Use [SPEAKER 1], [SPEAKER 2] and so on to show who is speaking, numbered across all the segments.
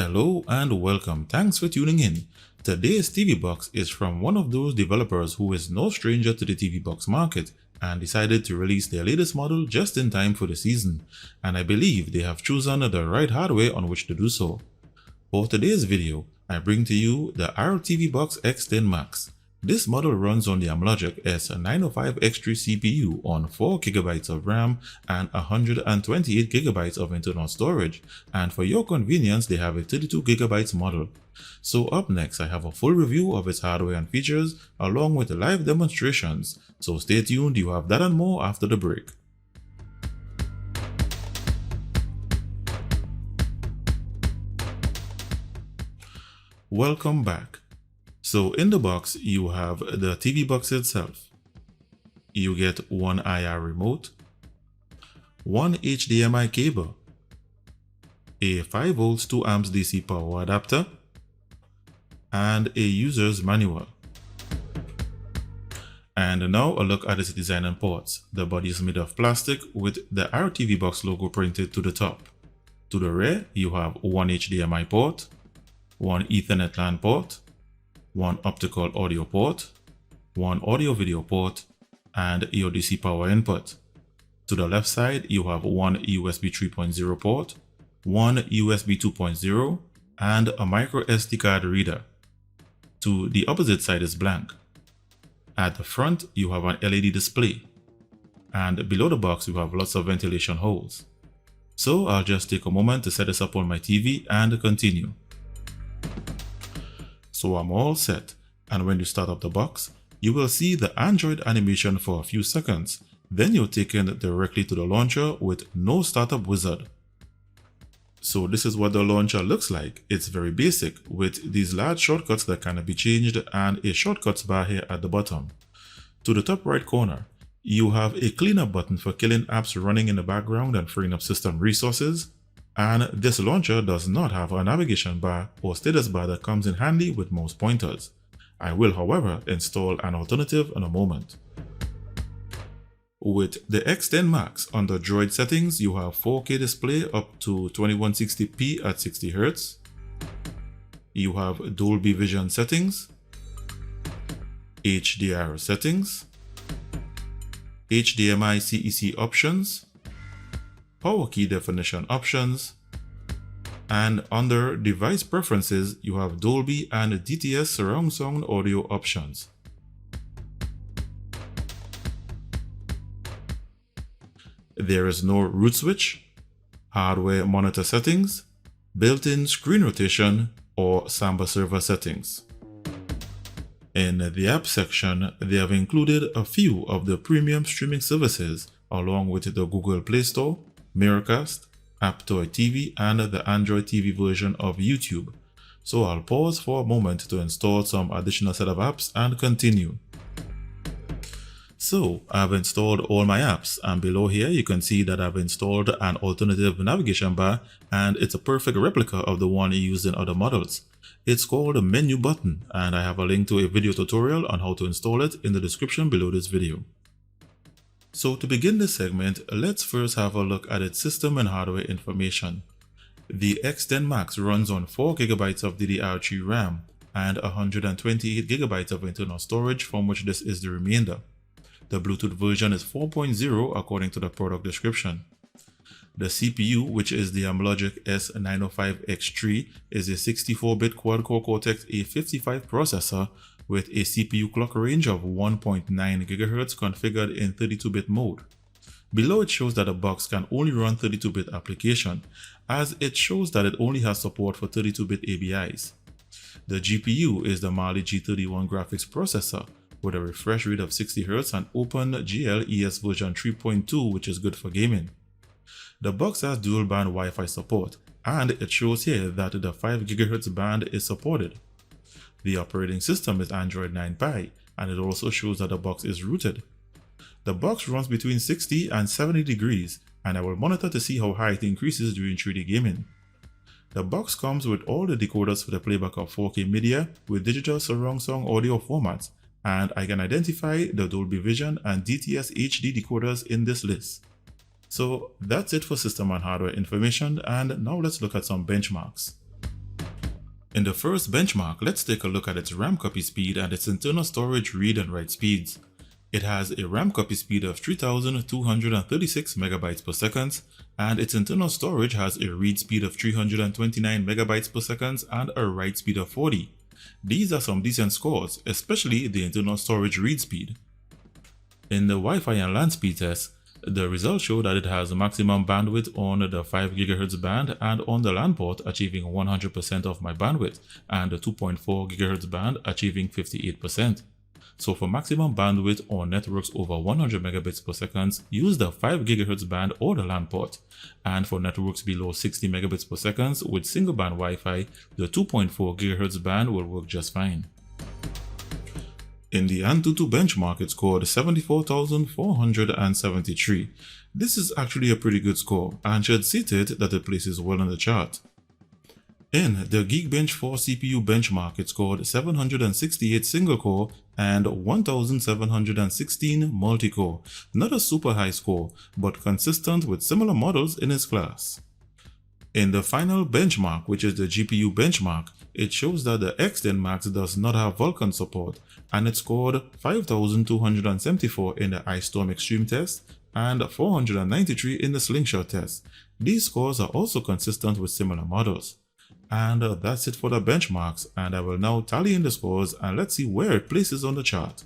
[SPEAKER 1] Hello and welcome. Thanks for tuning in. Today's TV box is from one of those developers who is no stranger to the TV box market and decided to release their latest model just in time for the season, and I believe they have chosen the right hardware on which to do so. For today's video, I bring to you the RTV Box X10 Max. This model runs on the Amlogic S905X3 CPU on 4GB of RAM and 128GB of internal storage, and for your convenience they have a 32GB model. So up next I have a full review of its hardware and features along with live demonstrations, so stay tuned, you have that and more after the break. Welcome back. So in the box, you have the TV box itself. You get one IR remote, one HDMI cable, a 5V 2A DC power adapter, and a user's manual. And now a look at its design and ports. The body is made of plastic with the RTV box logo printed to the top. To the rear, you have one HDMI port, one Ethernet LAN port, one optical audio port, one audio video port, and your DC power input. To the left side, you have one USB 3.0 port, one USB 2.0, and a micro SD card reader. To the opposite side is blank. At the front, you have an LED display, and below the box you have lots of ventilation holes. So I'll just take a moment to set this up on my TV and continue. So I'm all set, and when you start up the box, you will see the Android animation for a few seconds, then you're taken directly to the launcher with no startup wizard. So this is what the launcher looks like. It's very basic with these large shortcuts that cannot be changed and a shortcuts bar here at the bottom. To the top right corner, you have a cleanup button for killing apps running in the background and freeing up system resources. And this launcher does not have a navigation bar or status bar that comes in handy with most pointers. I will, however, install an alternative in a moment. With the X10 Max under Droid settings, you have 4K display up to 2160p at 60Hz. You have Dolby Vision settings, HDR settings, HDMI CEC options, power key definition options, and under device preferences you have Dolby and DTS surround sound audio options. There is no root switch, hardware monitor settings, built-in screen rotation, or Samba server settings. In the app section, they have included a few of the premium streaming services along with the Google Play Store, Miracast, Aptoy TV, and the Android TV version of YouTube. So I'll pause for a moment to install some additional set of apps and continue. So I've installed all my apps, and below here you can see that I've installed an alternative navigation bar, and it's a perfect replica of the one used in other models. It's called a menu button, and I have a link to a video tutorial on how to install it in the description below this video. So to begin this segment, let's first have a look at its system and hardware information. The X10 Max runs on 4GB of DDR3 RAM and 128GB of internal storage, from which this is the remainder. The Bluetooth version is 4.0 according to the product description. The CPU, which is the Amlogic S905X3, is a 64-bit quad-core Cortex A55 processor with a CPU clock range of 1.9 GHz configured in 32-bit mode. Below it shows that the box can only run 32-bit application, as it shows that it only has support for 32-bit ABIs. The GPU is the Mali G31 graphics processor with a refresh rate of 60Hz and OpenGL ES version 3.2, which is good for gaming. The box has dual band Wi-Fi support, and it shows here that the 5 GHz band is supported. The operating system is Android 9 Pie, and it also shows that the box is rooted. The box runs between 60 and 70 degrees, and I will monitor to see how high it increases during 3D gaming. The box comes with all the decoders for the playback of 4K media with digital surround sound audio formats, and I can identify the Dolby Vision and DTS HD decoders in this list. So that's it for system and hardware information, and now let's look at some benchmarks. In the first benchmark, let's take a look at its RAM copy speed and its internal storage read and write speeds. It has a RAM copy speed of 3236 megabytes per second, and its internal storage has a read speed of 329 megabytes per second and a write speed of 40. These are some decent scores, especially the internal storage read speed. In the Wi-Fi and LAN speed test, the results show that it has maximum bandwidth on the 5 GHz band and on the LAN port achieving 100% of my bandwidth and the 2.4 GHz band achieving 58%. So for maximum bandwidth on networks over 100 megabits per second, use the 5 GHz band or the LAN port. And for networks below 60 megabits per second with single band Wi-Fi, the 2.4 GHz band will work just fine. In the Antutu benchmark, it scored 74,473. This is actually a pretty good score and should sit it that it places well on the chart. In the Geekbench 4 CPU benchmark, it scored 768 single-core and 1,716 multi-core. Not a super high score, but consistent with similar models in its class. In the final benchmark, which is the GPU benchmark, it shows that the X10 Max does not have Vulkan support, and it scored 5,274 in the Ice Storm Extreme test and 493 in the Slingshot test. These scores are also consistent with similar models. And that's it for the benchmarks, and I will now tally in the scores and let's see where it places on the chart.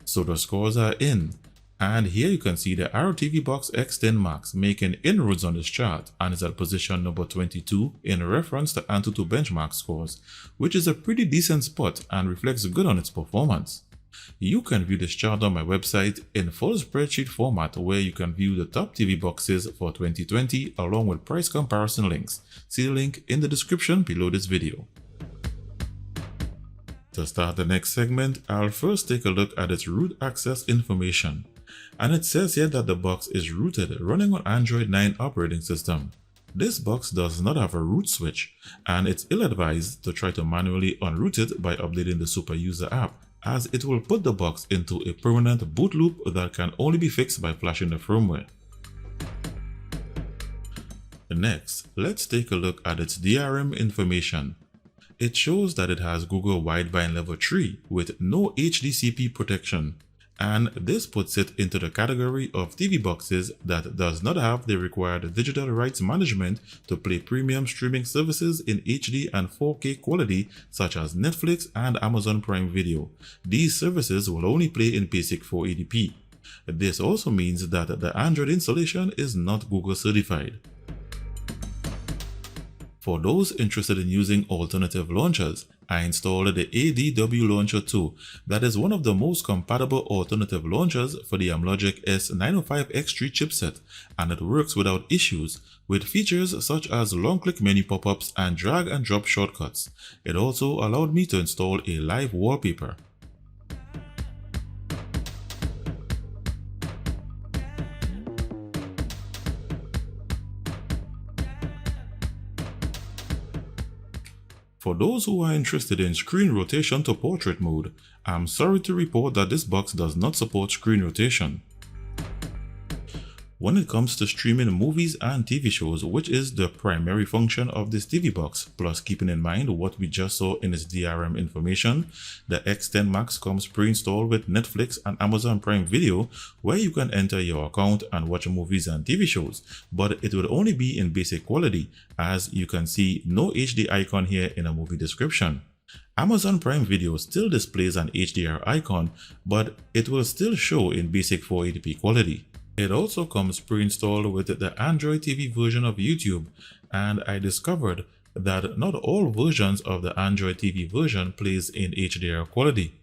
[SPEAKER 1] So the scores are in, and here you can see the RTV Box X10 Max making inroads on this chart and is at position number 22 in reference to Antutu benchmark scores, which is a pretty decent spot and reflects good on its performance. You can view this chart on my website in full spreadsheet format where you can view the top TV boxes for 2020 along with price comparison links. See the link in the description below this video. To start the next segment, I'll first take a look at its root access information. And it says here that the box is rooted running on Android 9 operating system. This box does not have a root switch, and it's ill-advised to try to manually unroot it by updating the Super User app, as it will put the box into a permanent boot loop that can only be fixed by flashing the firmware. Next, let's take a look at its DRM information. It shows that it has Google Wideband Level 3 with no HDCP protection, and this puts it into the category of TV boxes that does not have the required digital rights management to play premium streaming services in HD and 4K quality such as Netflix and Amazon Prime Video. These services will only play in basic 480p. This also means that the Android installation is not Google certified. For those interested in using alternative launchers, I installed the ADW Launcher 2. That is one of the most compatible alternative launchers for the Amlogic S905X3 chipset, and it works without issues, with features such as long-click menu pop-ups and drag-and-drop shortcuts. It also allowed me to install a live wallpaper. For those who are interested in screen rotation to portrait mode, I'm sorry to report that this box does not support screen rotation. When it comes to streaming movies and TV shows, which is the primary function of this TV box, plus keeping in mind what we just saw in its DRM information, the X10 Max comes pre-installed with Netflix and Amazon Prime Video, where you can enter your account and watch movies and TV shows, but it will only be in basic quality, as you can see no HD icon here in a movie description. Amazon Prime Video still displays an HDR icon, but it will still show in basic 480p quality. It also comes pre-installed with the Android TV version of YouTube, and I discovered that not all versions of the Android TV version plays in HDR quality.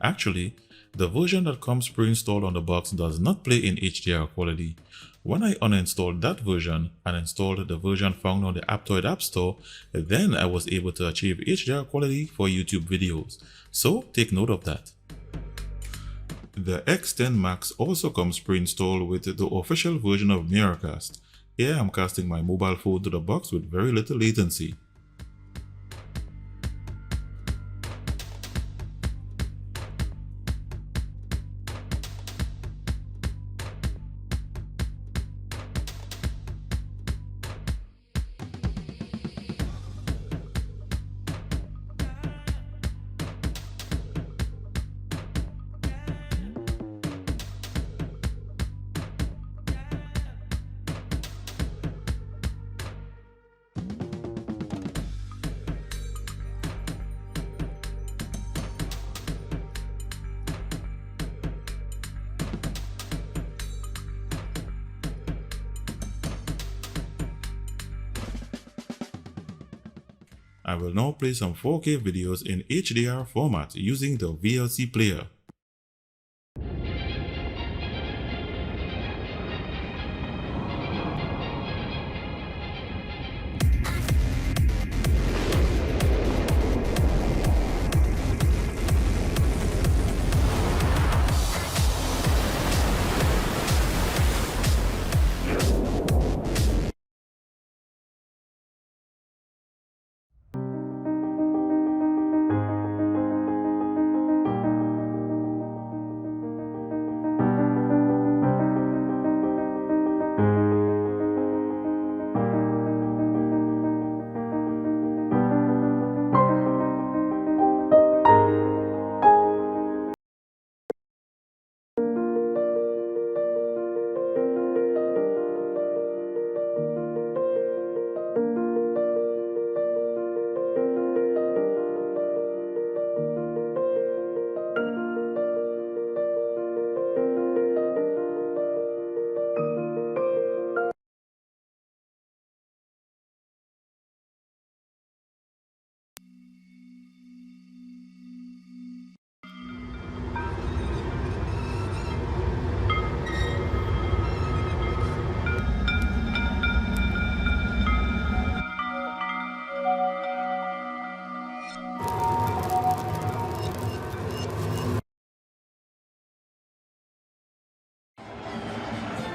[SPEAKER 1] Actually, the version that comes pre-installed on the box does not play in HDR quality. When I uninstalled that version and installed the version found on the Aptoid App Store, then I was able to achieve HDR quality for YouTube videos. So take note of that. The X10 Max also comes pre-installed with the official version of Miracast. Here I'm casting my mobile phone to the box with very little latency. I will now play some 4K videos in HDR format using the VLC player.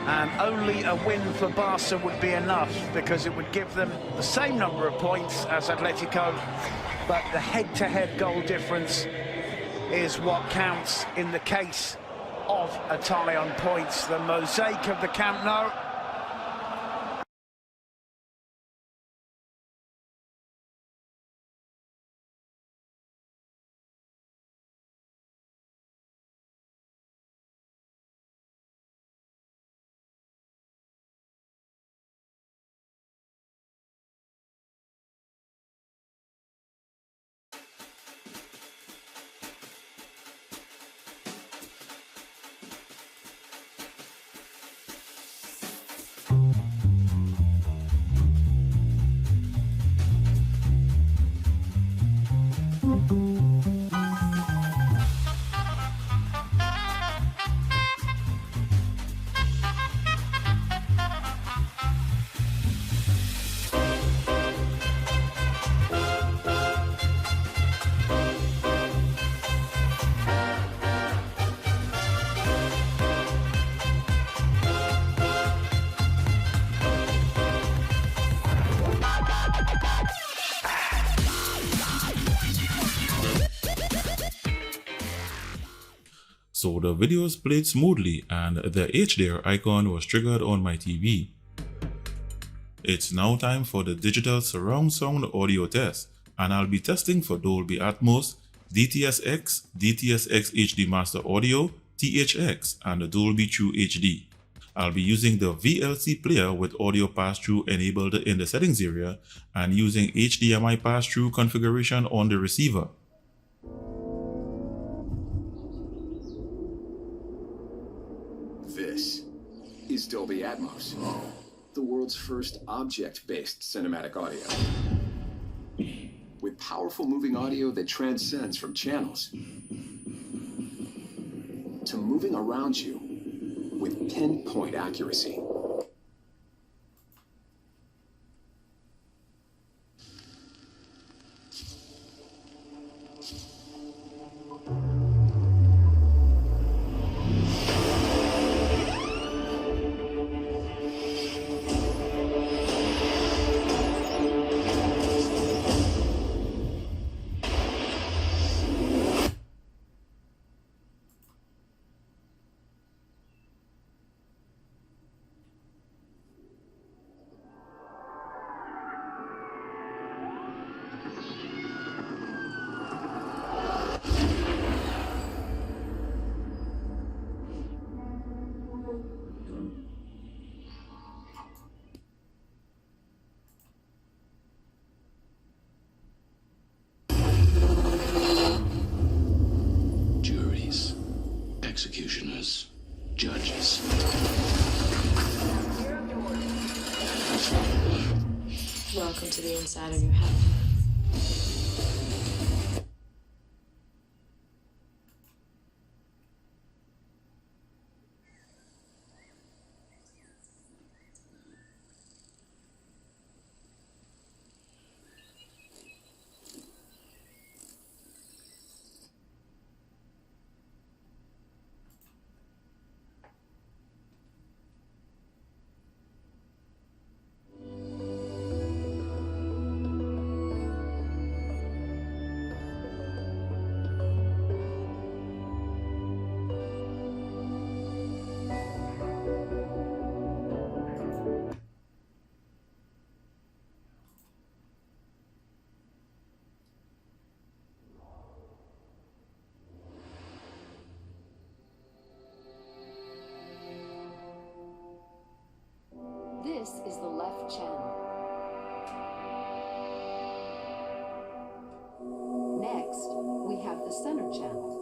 [SPEAKER 2] And only a win for Barca would be enough, because it would give them the same number of points as Atletico, but the head-to-head goal difference is what counts in the case of a tie on points. The mosaic of the Camp Nou.
[SPEAKER 1] So the videos played smoothly and the HDR icon was triggered on my TV. It's now time for the digital surround sound audio test, and I'll be testing for Dolby Atmos, DTS:X, DTS:X HD Master Audio, THX, and the Dolby TrueHD. I'll be using the VLC player with audio pass-through enabled in the settings area and using HDMI pass-through configuration on the receiver.
[SPEAKER 3] This is Dolby Atmos, the world's first object-based cinematic audio. With powerful moving audio that transcends from channels to moving around you with pinpoint accuracy.
[SPEAKER 4] Executioners, judges.
[SPEAKER 5] Welcome to the inside of your head. This is the left channel. Next, we have the center channel.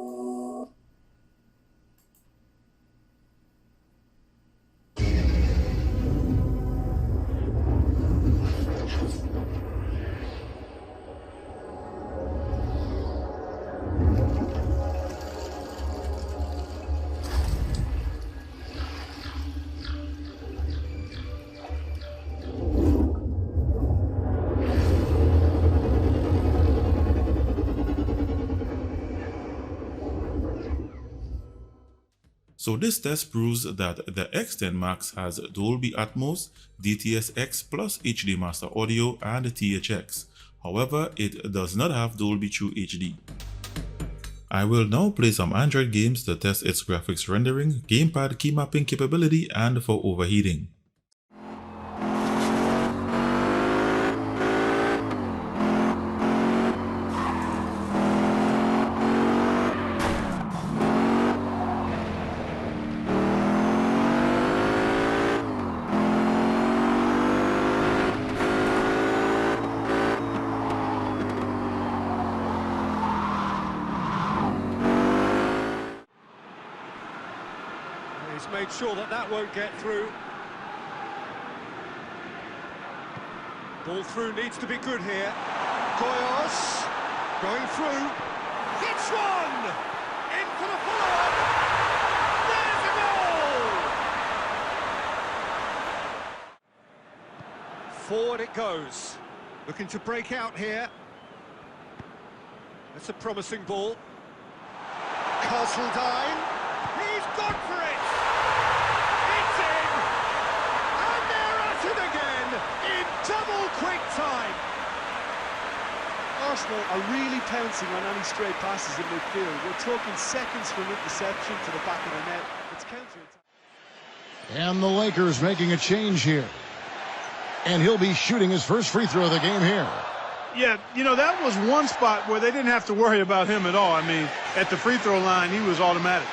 [SPEAKER 1] So this test proves that the X10 Max has Dolby Atmos, DTS-X plus HD Master Audio and THX. However, it does not have Dolby TrueHD. I will now play some Android games to test its graphics rendering, gamepad keymapping capability and for overheating.
[SPEAKER 6] He's made sure that that won't get through. Ball through needs to be good here. Koyos going through. Hits one! In for the follow-up! There's a goal! Forward it goes. Looking to break out here. That's a promising ball. Castledine. He's gone for it! It's in! And they're at it again in double quick time!
[SPEAKER 7] Arsenal are really pouncing on any stray passes in midfield. We're talking seconds from interception to the back of the net. It's counter-attack.
[SPEAKER 8] And the Lakers making a change here. And he'll be shooting his first free throw of the game here.
[SPEAKER 9] Yeah, you know, that was one spot where they didn't have to worry about him at all. I mean, at the free throw line, he was automatic.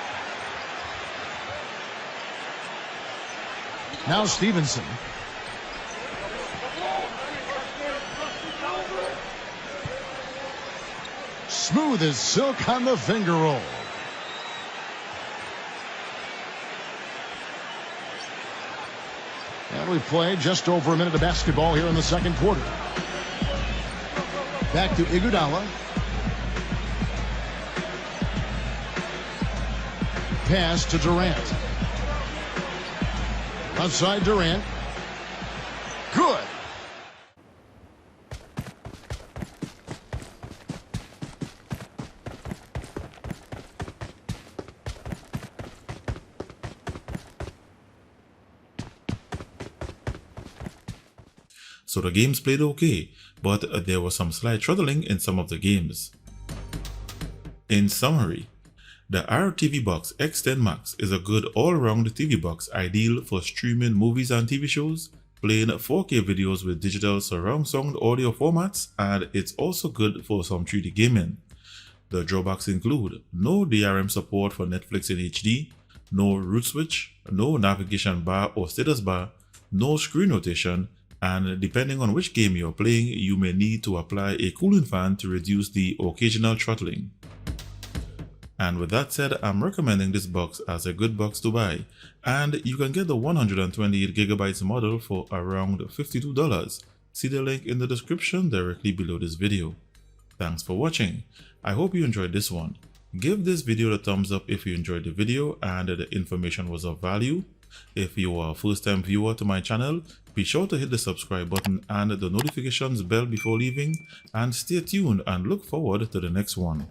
[SPEAKER 8] Now Stevenson. Smooth as silk on the finger roll. And we played just over a minute of basketball here in the second quarter. Back to Iguodala. Pass to Durant. Outside Durant. Good.
[SPEAKER 1] So the games played okay, but there was some slight throttling in some of the games. In summary, the RTV Box X10 Max is a good all-round TV box ideal for streaming movies and TV shows, playing 4K videos with digital surround sound audio formats, and it's also good for some 3D gaming. The drawbacks include no DRM support for Netflix in HD, no root switch, no navigation bar or status bar, no screen rotation, and depending on which game you're playing, you may need to apply a cooling fan to reduce the occasional throttling. And with that said, I'm recommending this box as a good box to buy, and you can get the 128GB model for around $52. See the link in the description directly below this video. Thanks for watching. I hope you enjoyed this one. Give this video a thumbs up if you enjoyed the video and the information was of value. If you are a first-time viewer to my channel, be sure to hit the subscribe button and the notifications bell before leaving, and stay tuned and look forward to the next one.